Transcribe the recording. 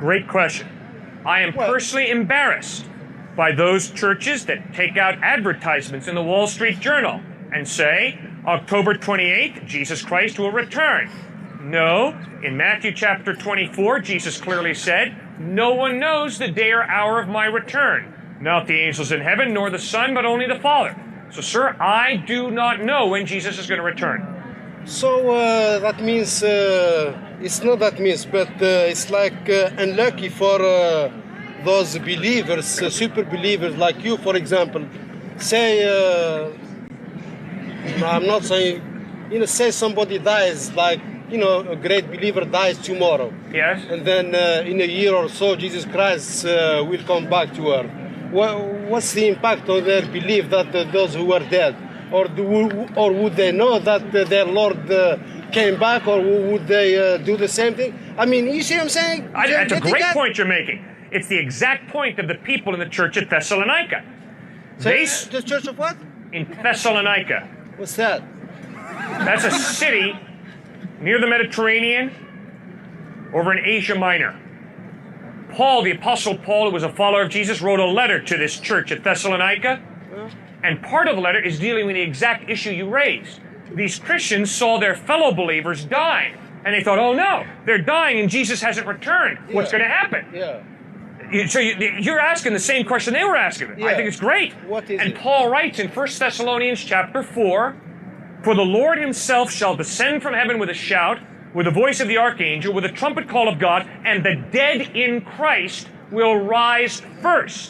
Great question. I am personally embarrassed by those churches that take out advertisements in the Wall Street Journal and say, October 28th, Jesus Christ will return. No, in Matthew chapter 24, Jesus clearly said, no one knows the day or hour of my return. Not the angels in heaven, nor the Son, but only the Father. So, sir, I do not know when Jesus is going to return. So that means, it's not that means, but it's like unlucky for those believers, super believers like you, for example. Say, I'm not saying, say somebody dies, like, a great believer dies tomorrow. Yes. And then in a year or so, Jesus Christ will come back to earth. What's the impact on their belief that those who are dead? Or would they know that their Lord came back, or would they do the same thing? I mean, you see what I'm saying? That's a great point you're making. It's the exact point of the people in the church at Thessalonica. So the church of what? In Thessalonica. What's that? That's a city near the Mediterranean over in Asia Minor. Paul, the Apostle Paul, who was a follower of Jesus, wrote a letter to this church at Thessalonica. And part of the letter is dealing with the exact issue you raised. These Christians saw their fellow believers die. And they thought, oh no, they're dying and Jesus hasn't returned. What's going to happen? Yeah. So you're asking the same question they were asking. Yeah. I think it's great. What is and it? Paul writes in 1 Thessalonians chapter 4, for the Lord himself shall descend from heaven with a shout, with the voice of the archangel, with the trumpet call of God, and the dead in Christ will rise first.